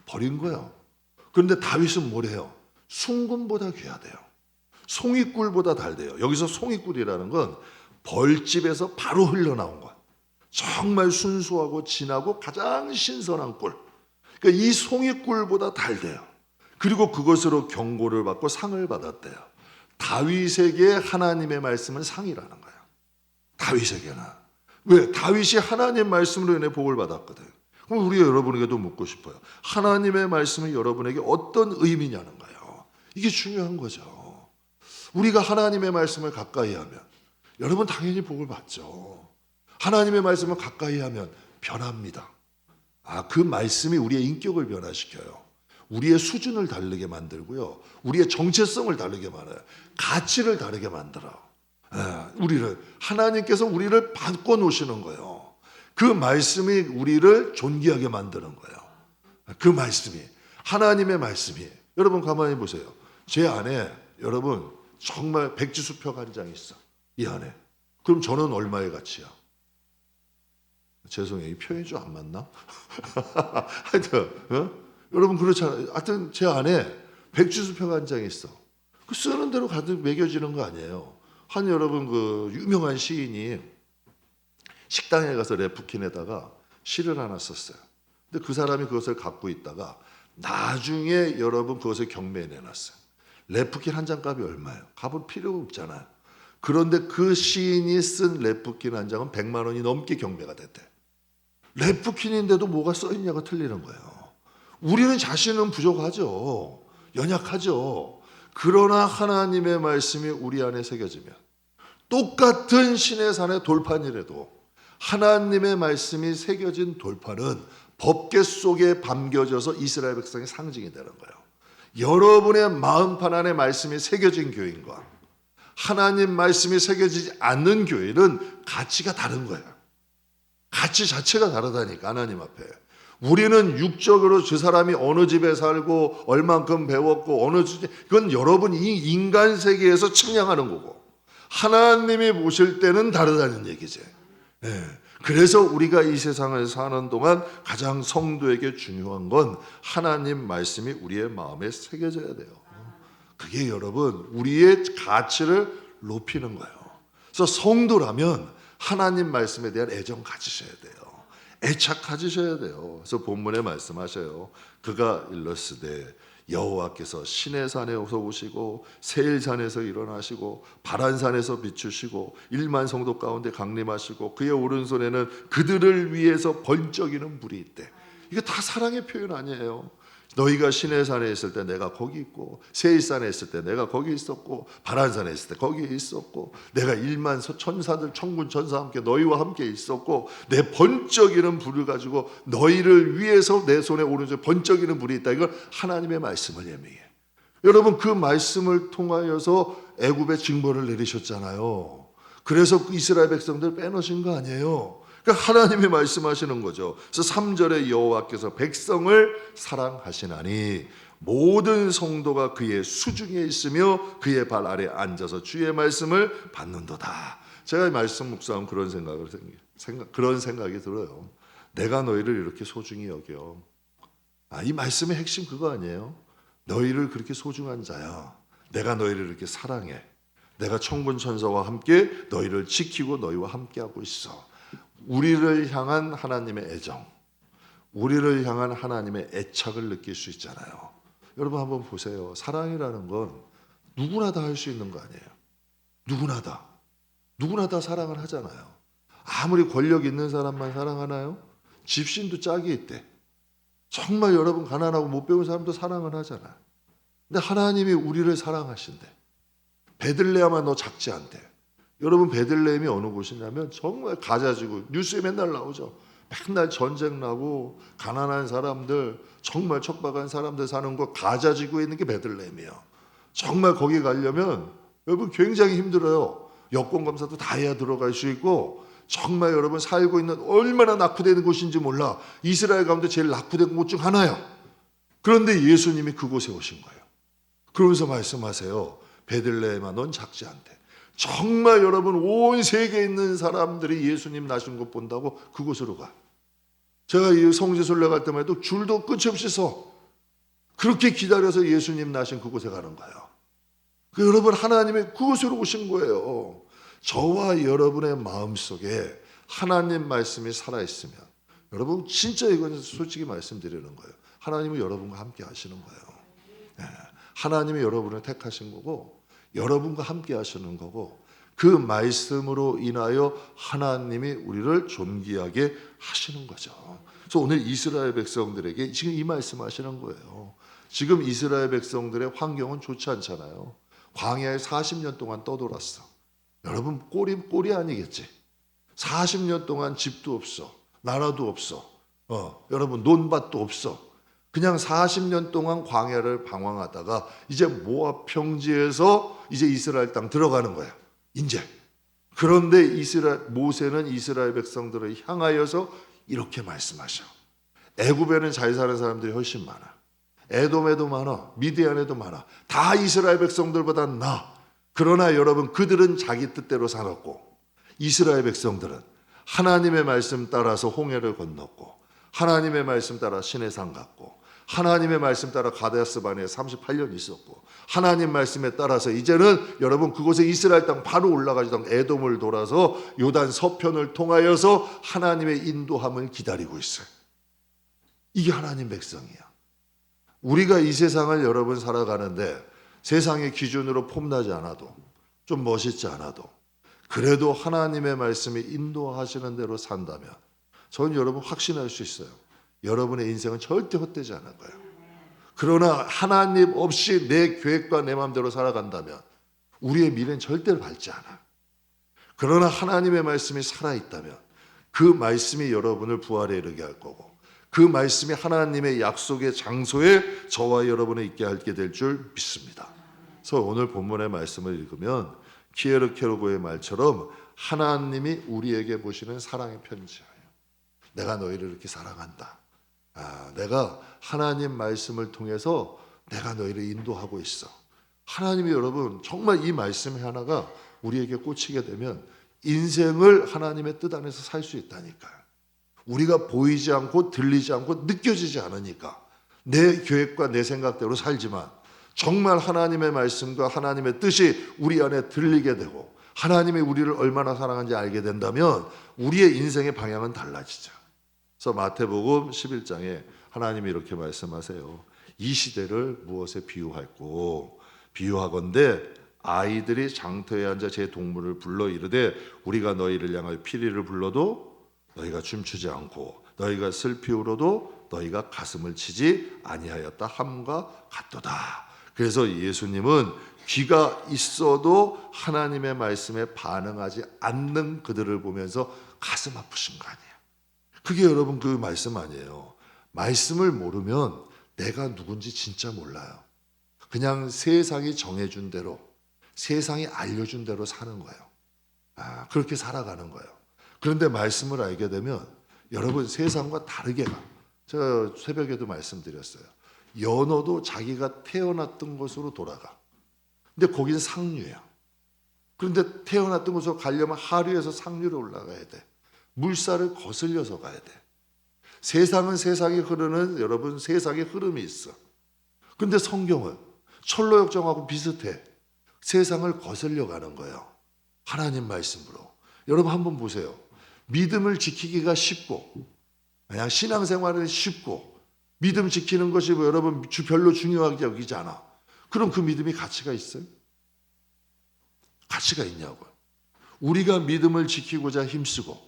버린 거예요. 그런데 다윗은 뭐래요? 순금보다 귀하대요. 송이꿀보다 달대요. 여기서 송이꿀이라는 건 벌집에서 바로 흘러나온 것. 정말 순수하고 진하고 가장 신선한 꿀. 그러니까 이 송이꿀보다 달대요. 그리고 그것으로 경고를 받고 상을 받았대요. 다윗에게 하나님의 말씀은 상이라는 거예요. 다윗에게는. 왜? 다윗이 하나님의 말씀으로 인해 복을 받았거든. 그럼 우리 여러분에게도 묻고 싶어요. 하나님의 말씀이 여러분에게 어떤 의미냐는 거예요. 이게 중요한 거죠. 우리가 하나님의 말씀을 가까이 하면 여러분 당연히 복을 받죠. 하나님의 말씀을 가까이 하면 변합니다. 그 말씀이 우리의 인격을 변화시켜요. 우리의 수준을 다르게 만들고요. 우리의 정체성을 다르게 만들어요. 가치를 다르게 만들어. 하나님께서 우리를 바꿔 놓으시는 거예요. 그 말씀이 우리를 존귀하게 만드는 거예요. 그 말씀이, 하나님의 말씀이. 여러분 가만히 보세요. 제 안에 여러분 정말 백지수표 한 장 있어. 이 안에. 그럼 저는 얼마의 가치야? 죄송해요. 이 표현이 좀 안 맞나? 하여튼 여러분 그렇잖아요. 하여튼 제 안에 백지수표가 한 장이 있어. 그 쓰는 대로 가득 매겨지는 거 아니에요. 여러분 그 유명한 시인이 식당에 가서 랩킨에다가 시를 하나 썼어요. 근데 그 사람이 그것을 갖고 있다가 나중에 여러분 그것을 경매에 내놨어요. 랩킨 한 장 값이 얼마예요? 값은 필요 없잖아요. 그런데 그 시인이 쓴 랩킨 한 장은 100만 원이 넘게 경매가 됐대. 랩킨인데도 뭐가 써있냐가 틀리는 거예요. 우리는 자신은 부족하죠. 연약하죠. 그러나 하나님의 말씀이 우리 안에 새겨지면 똑같은 시내산의 돌판이라도 하나님의 말씀이 새겨진 돌판은 법궤 속에 담겨져서 이스라엘 백성의 상징이 되는 거예요. 여러분의 마음판 안에 말씀이 새겨진 교인과 하나님 말씀이 새겨지지 않는 교회는 가치가 다른 거예요. 가치 자체가 다르다니까, 하나님 앞에. 우리는 육적으로 저 사람이 어느 집에 살고 얼만큼 배웠고 어느 주제, 그건 여러분 이 인간 세계에서 측량하는 거고 하나님이 보실 때는 다르다는 얘기지. 네. 그래서 우리가 이 세상을 사는 동안 가장 성도에게 중요한 건 하나님 말씀이 우리의 마음에 새겨져야 돼요. 그게 여러분 우리의 가치를 높이는 거예요. 그래서 성도라면 하나님 말씀에 대한 애정 가지셔야 돼요. 애착 가지셔야 돼요. 그래서 본문에 말씀하셔요. 그가 일렀으되 여호와께서 시내산에서 오시고 세일산에서 일어나시고 바란산에서 비추시고 1만 성도 가운데 강림하시고 그의 오른손에는 그들을 위해서 번쩍이는 불이 있대. 이게 다 사랑의 표현 아니에요. 너희가 시내산에 있을 때 내가 거기 있고 세일산에 있을 때 내가 거기 있었고 바란산에 있을 때 거기 있었고 내가 1만 천사들 천군 천사와 함께 너희와 함께 있었고 내 번쩍이는 불을 가지고 너희를 위해서 내 손에 오른손에 번쩍이는 불이 있다. 이건 하나님의 말씀을 예명해. 여러분 그 말씀을 통하여서 애굽의 징벌을 내리셨잖아요. 그래서 이스라엘 백성들 빼놓으신 거 아니에요. 그러니까 하나님이 말씀하시는 거죠. 그래서 3절에 여호와께서 백성을 사랑하시나니 모든 성도가 그의 수중에 있으며 그의 발 아래 앉아서 주의 말씀을 받는도다. 제가 이 말씀 묵상하면 그런 생각이 들어요. 내가 너희를 이렇게 소중히 여겨. 이 말씀의 핵심 그거 아니에요? 너희를 그렇게 소중한 자야. 내가 너희를 이렇게 사랑해. 내가 천군 천사와 함께 너희를 지키고 너희와 함께하고 있어. 우리를 향한 하나님의 애정, 우리를 향한 하나님의 애착을 느낄 수 있잖아요. 여러분 한번 보세요. 사랑이라는 건 누구나 다 할 수 있는 거 아니에요. 누구나 다 사랑을 하잖아요. 아무리 권력 있는 사람만 사랑하나요? 집신도 짝이 있대. 정말 여러분 가난하고 못 배운 사람도 사랑을 하잖아요. 근데 하나님이 우리를 사랑하신대. 베들레헴아 너 작지 않대. 여러분 베들레헴이 어느 곳이냐면 정말 가자지구 뉴스에 맨날 나오죠. 맨날 전쟁 나고 가난한 사람들 정말 척박한 사람들 사는 곳 가자지구에 있는 게 베들레헴이에요. 정말 거기 가려면 여러분 굉장히 힘들어요. 여권 검사도 다 해야 들어갈 수 있고 정말 여러분 살고 있는 얼마나 낙후되는 곳인지 몰라. 이스라엘 가운데 제일 낙후된 곳 중 하나예요. 그런데 예수님이 그곳에 오신 거예요. 그러면서 말씀하세요. 베들레헴아 넌 작지 않대. 정말 여러분 온 세계에 있는 사람들이 예수님 나신 것 본다고 그곳으로 가. 제가 이 성지순례 갈 때만 해도 줄도 끝이 없이 서 그렇게 기다려서 예수님 나신 그곳에 가는 거예요. 여러분 하나님이 그곳으로 오신 거예요. 저와 여러분의 마음속에 하나님 말씀이 살아있으면 여러분 진짜 이건 솔직히 말씀드리는 거예요. 하나님은 여러분과 함께 하시는 거예요. 하나님이 여러분을 택하신 거고 여러분과 함께 하시는 거고 그 말씀으로 인하여 하나님이 우리를 존귀하게 하시는 거죠. 그래서 오늘 이스라엘 백성들에게 지금 이 말씀 하시는 거예요. 지금 이스라엘 백성들의 환경은 좋지 않잖아요. 광야에 40년 동안 떠돌았어. 여러분 꼴이 아니겠지. 40년 동안 집도 없어. 나라도 없어. 여러분 논밭도 없어. 그냥 40년 동안 광야를 방황하다가 이제 모압 평지에서 이제 이스라엘 땅 들어가는 거야. 이제. 그런데 모세는 이스라엘 백성들을 향하여서 이렇게 말씀하셔. 애굽에는 잘 사는 사람들이 훨씬 많아. 에돔에도 많아. 미디안에도 많아. 다 이스라엘 백성들보다 나. 그러나 여러분 그들은 자기 뜻대로 살았고 이스라엘 백성들은 하나님의 말씀 따라서 홍해를 건넜고 하나님의 말씀 따라 시내산 갔고 하나님의 말씀 따라 가데스 바네에 38년 있었고 하나님 말씀에 따라서 이제는 여러분 그곳에 이스라엘 땅 바로 올라가지던 에돔을 돌아서 요단 서편을 통하여서 하나님의 인도함을 기다리고 있어요. 이게 하나님 백성이야. 우리가 이 세상을 여러분 살아가는데 세상의 기준으로 폼나지 않아도 좀 멋있지 않아도 그래도 하나님의 말씀이 인도하시는 대로 산다면 저는 여러분 확신할 수 있어요. 여러분의 인생은 절대 헛되지 않을 거예요. 그러나 하나님 없이 내 계획과 내 마음대로 살아간다면 우리의 미래는 절대로 밝지 않아. 그러나 하나님의 말씀이 살아있다면 그 말씀이 여러분을 부활에 이르게 할 거고, 그 말씀이 하나님의 약속의 장소에 저와 여러분을 있게 하게 될 줄 믿습니다. 그래서 오늘 본문의 말씀을 읽으면 키에르케고의 말처럼 하나님이 우리에게 보시는 사랑의 편지예요. 내가 너희를 이렇게 사랑한다. 내가 하나님 말씀을 통해서 내가 너희를 인도하고 있어. 하나님이 여러분 정말 이 말씀 하나가 우리에게 꽂히게 되면 인생을 하나님의 뜻 안에서 살 수 있다니까요. 우리가 보이지 않고 들리지 않고 느껴지지 않으니까 내 계획과 내 생각대로 살지만, 정말 하나님의 말씀과 하나님의 뜻이 우리 안에 들리게 되고 하나님이 우리를 얼마나 사랑하는지 알게 된다면 우리의 인생의 방향은 달라지죠. 그래서 마태복음 11장에 하나님이 이렇게 말씀하세요. 이 시대를 무엇에 비유할꼬? 비유하건대 아이들이 장터에 앉아 제 동물을 불러 이르되 우리가 너희를 향하여 피리를 불러도 너희가 춤추지 않고 너희가 슬피 울어도 너희가 가슴을 치지 아니하였다 함과 같도다. 그래서 예수님은 귀가 있어도 하나님의 말씀에 반응하지 않는 그들을 보면서 가슴 아프신 거 아니에요. 그게 여러분 그 말씀 아니에요. 말씀을 모르면 내가 누군지 진짜 몰라요. 그냥 세상이 정해준 대로, 세상이 알려준 대로 사는 거예요. 그렇게 살아가는 거예요. 그런데 말씀을 알게 되면 여러분 세상과 다르게 가. 제가 새벽에도 말씀드렸어요. 연어도 자기가 태어났던 곳으로 돌아가. 근데 거긴 상류야. 그런데 태어났던 곳으로 가려면 하류에서 상류로 올라가야 돼. 물살을 거슬려서 가야 돼. 세상은 세상이 흐르는 여러분 세상의 흐름이 있어. 근데 성경은 철로역정하고 비슷해. 세상을 거슬려 가는 거예요. 하나님 말씀으로. 여러분 한번 보세요. 믿음을 지키기가 쉽고 그냥 신앙생활은 쉽고 믿음 지키는 것이 뭐 여러분 별로 중요하게 여기지 않아. 그럼 그 믿음이 가치가 있어요? 가치가 있냐고요. 우리가 믿음을 지키고자 힘쓰고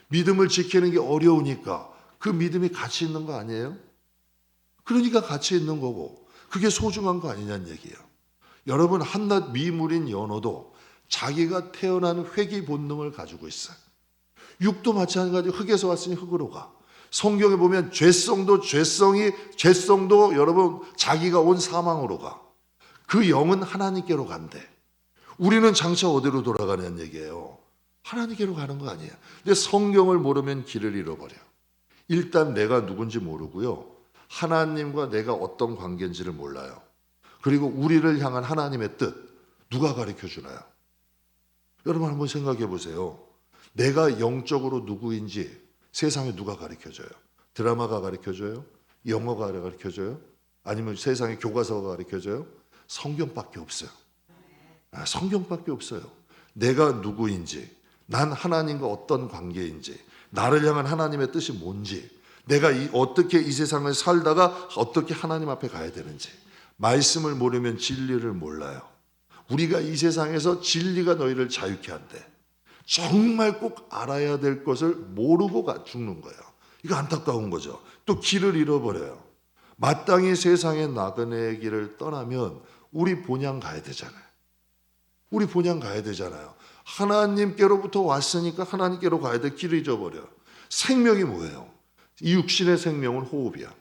믿음을 지키는 게 어려우니까 그 믿음이 가치 있는 거 아니에요? 그러니까 가치 있는 거고 그게 소중한 거 아니냐는 얘기예요. 여러분 한낱 미물인 연어도 자기가 태어난 회귀 본능을 가지고 있어요. 육도 마찬가지 흙에서 왔으니 흙으로 가. 성경에 보면 죄성도 여러분 자기가 온 사망으로 가. 그 영은 하나님께로 간대. 우리는 장차 어디로 돌아가냐는 얘기예요. 하나님께로 가는 거 아니에요. 근데 성경을 모르면 길을 잃어버려. 일단 내가 누군지 모르고요. 하나님과 내가 어떤 관계인지를 몰라요. 그리고 우리를 향한 하나님의 뜻 누가 가르쳐 주나요? 여러분 한번 생각해 보세요. 내가 영적으로 누구인지 세상에 누가 가르쳐줘요? 드라마가 가르쳐줘요? 영어가 가르쳐줘요? 아니면 세상의 교과서가 가르쳐줘요? 성경밖에 없어요. 성경밖에 없어요. 내가 누구인지, 난 하나님과 어떤 관계인지, 나를 향한 하나님의 뜻이 뭔지, 내가 어떻게 이 세상을 살다가 어떻게 하나님 앞에 가야 되는지, 말씀을 모르면 진리를 몰라요. 우리가 이 세상에서 진리가 너희를 자유케 한대. 정말 꼭 알아야 될 것을 모르고 죽는 거예요. 이거 안타까운 거죠. 또 길을 잃어버려요. 마땅히 세상의 나그네의 길을 떠나면 우리 본향 가야 되잖아요. 우리 본향 가야 되잖아요. 하나님께로부터 왔으니까 하나님께로 가야 돼. 길을 잊어버려. 생명이 뭐예요? 이 육신의 생명은 호흡이야.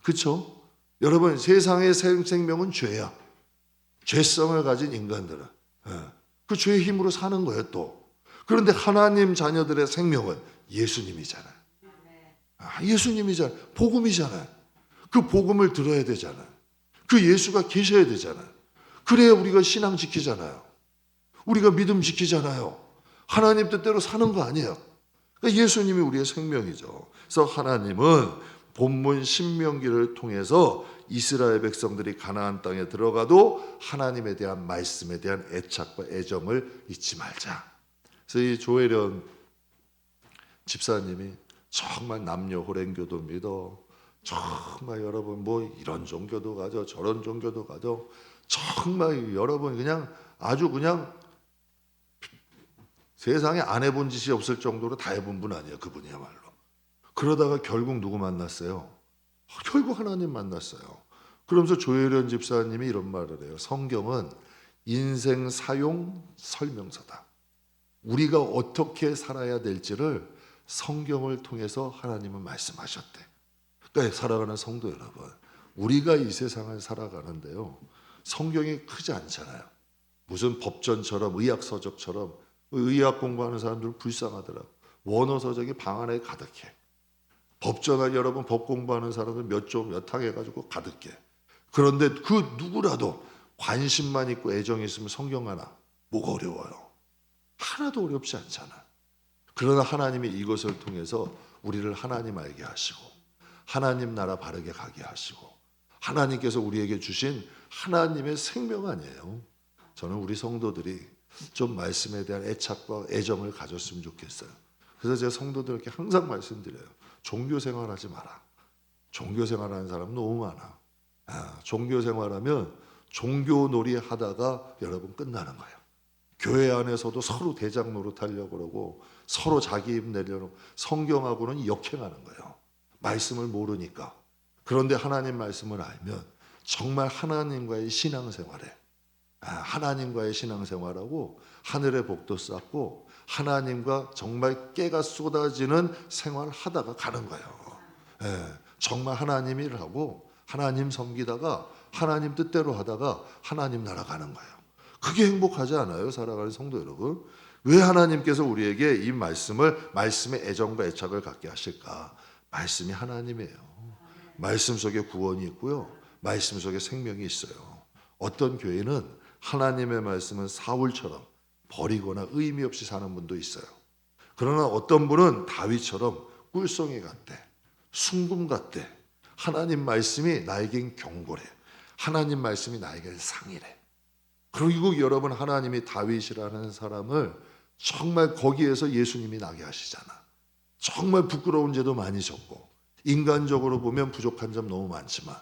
그렇죠? 여러분 세상의 생명은 죄야. 죄성을 가진 인간들은 그 죄의 힘으로 사는 거예요 또. 그런데 하나님 자녀들의 생명은 예수님이잖아요. 예수님이잖아요. 복음이잖아요. 그 복음을 들어야 되잖아요. 그 예수가 계셔야 되잖아요. 그래야 우리가 신앙 지키잖아요. 우리가 믿음 지키잖아요. 하나님 뜻대로 사는 거 아니에요. 그러니까 예수님이 우리의 생명이죠. 그래서 하나님은 본문 신명기를 통해서 이스라엘 백성들이 가나안 땅에 들어가도 하나님에 대한 말씀에 대한 애착과 애정을 잊지 말자. 그래서 이 조혜련 집사님이 정말 남녀 호랭교도 믿어. 정말 여러분 뭐 이런 종교도 가져 저런 종교도 가져. 정말 여러분 그냥 아주 그냥 세상에 안 해본 짓이 없을 정도로 다 해본 분 아니에요. 그분이야말로. 그러다가 결국 누구 만났어요? 결국 하나님 만났어요. 그러면서 조혜련 집사님이 이런 말을 해요. 성경은 인생 사용 설명서다. 우리가 어떻게 살아야 될지를 성경을 통해서 하나님은 말씀하셨대. 그러니까 사랑하는 성도 여러분, 우리가 이 세상을 살아가는데요, 성경이 크지 않잖아요. 무슨 법전처럼 의학서적처럼 의학 공부하는 사람들 불쌍하더라고. 원어서적이 방 안에 가득해. 법전을 여러분 법 공부하는 사람들 몇 조 몇 항 해가지고 가득해. 그런데 그 누구라도 관심만 있고 애정이 있으면 성경 하나 뭐가 어려워요? 하나도 어렵지 않잖아. 그러나 하나님이 이것을 통해서 우리를 하나님 알게 하시고 하나님 나라 바르게 가게 하시고 하나님께서 우리에게 주신 하나님의 생명 아니에요. 저는 우리 성도들이 좀 말씀에 대한 애착과 애정을 가졌으면 좋겠어요. 그래서 제가 성도들에게 항상 말씀드려요. 종교 생활하지 마라. 종교 생활하는 사람 너무 많아. 종교 생활하면 종교 놀이 하다가 여러분 끝나는 거예요. 교회 안에서도 서로 대장 노릇하려고 그러고 서로 자기 입 내려놓고 성경하고는 역행하는 거예요. 말씀을 모르니까. 그런데 하나님 말씀을 알면 정말 하나님과의 신앙생활에 하나님과의 신앙생활하고 하늘의 복도 쌓고 하나님과 정말 깨가 쏟아지는 생활하다가 가는 거예요. 정말 하나님 일을 하고 하나님 섬기다가 하나님 뜻대로 하다가 하나님 나라 가는 거예요. 그게 행복하지 않아요? 살아가는 성도 여러분. 왜 하나님께서 우리에게 이 말씀의 애정과 애착을 갖게 하실까? 말씀이 하나님이에요. 말씀 속에 구원이 있고요. 말씀 속에 생명이 있어요. 어떤 교회는 하나님의 말씀은 사울처럼 버리거나 의미 없이 사는 분도 있어요. 그러나 어떤 분은 다윗처럼 꿀송이 같대. 순금 같대. 하나님 말씀이 나에겐 경고래. 하나님 말씀이 나에겐 상이래. 그리고 여러분 하나님이 다윗이라는 사람을 정말 거기에서 예수님이 나게 하시잖아. 정말 부끄러운 죄도 많이 졌고 인간적으로 보면 부족한 점 너무 많지만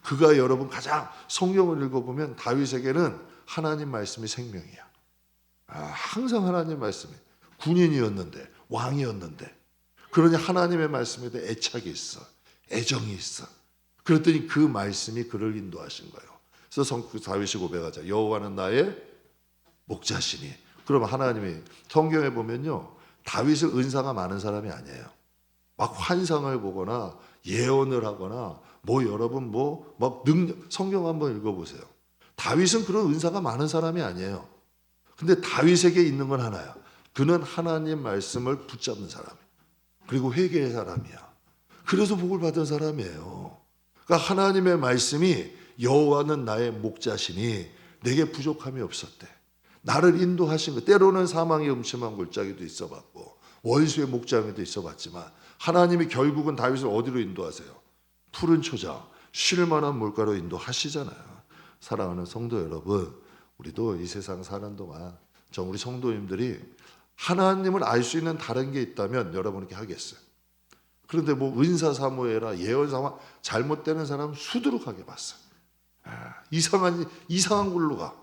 그가 여러분 가장 성경을 읽어보면 다윗에게는 하나님 말씀이 생명이야. 항상 하나님 말씀이 군인이었는데 왕이었는데 그러니 하나님의 말씀에 대해 애착이 있어. 애정이 있어. 그랬더니 그 말씀이 그를 인도하신 거예요. 그래서 다윗이 고백하자. 여호와는 나의 목자시니. 그럼 하나님이 성경에 보면요. 다윗은 은사가 많은 사람이 아니에요. 막 환상을 보거나 예언을 하거나 여러분 막 성경 한번 읽어보세요. 다윗은 그런 은사가 많은 사람이 아니에요. 근데 다윗에게 있는 건 하나야. 그는 하나님 말씀을 붙잡는 사람이에요. 그리고 회개의 사람이야. 그래서 복을 받은 사람이에요. 그러니까 하나님의 말씀이 여호와는 나의 목자시니 내게 부족함이 없었대. 나를 인도하신 것. 때로는 사망의 음침한 골짜기도 있어봤고 원수의 목장에도 있어봤지만 하나님이 결국은 다윗을 어디로 인도하세요? 푸른 초장, 쉴 만한 물가로 인도하시잖아요. 사랑하는 성도 여러분, 우리도 이 세상 사는 동안 우리 성도님들이 하나님을 알 수 있는 다른 게 있다면 여러분에게 하겠어요. 그런데 은사 사모해라 예언 사모 잘못되는 사람 수두룩하게 봤어요. 이상한 걸로 가.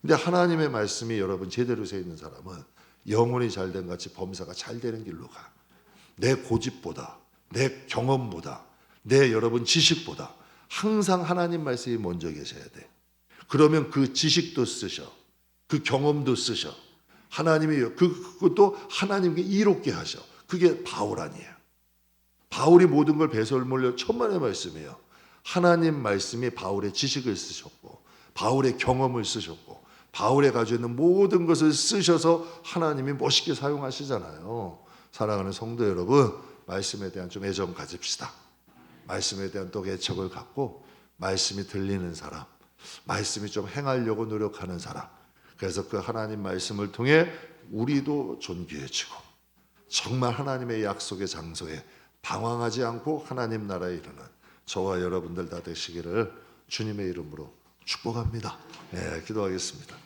근데 하나님의 말씀이 여러분 제대로 서 있는 사람은 영혼이 잘된 같이 범사가 잘 되는 길로 가. 내 고집보다 내 경험보다 내 여러분 지식보다 항상 하나님 말씀이 먼저 계셔야 돼. 그러면 그 지식도 쓰셔. 그 경험도 쓰셔. 하나님이 그것도 하나님께 이롭게 하셔. 그게 바울 아니에요. 바울이 모든 걸 배설물려 천만의 말씀이에요. 하나님 말씀이 바울의 지식을 쓰셨고 바울의 경험을 쓰셨고 바울이 가지고 있는 모든 것을 쓰셔서 하나님이 멋있게 사용하시잖아요. 사랑하는 성도 여러분, 말씀에 대한 좀 애정 가집시다. 말씀에 대한 또 애착을 갖고 말씀이 들리는 사람, 말씀이 좀 행하려고 노력하는 사람. 그래서 그 하나님 말씀을 통해 우리도 존귀해지고 정말 하나님의 약속의 장소에 방황하지 않고 하나님 나라에 이르는 저와 여러분들 다 되시기를 주님의 이름으로 축복합니다. 기도하겠습니다.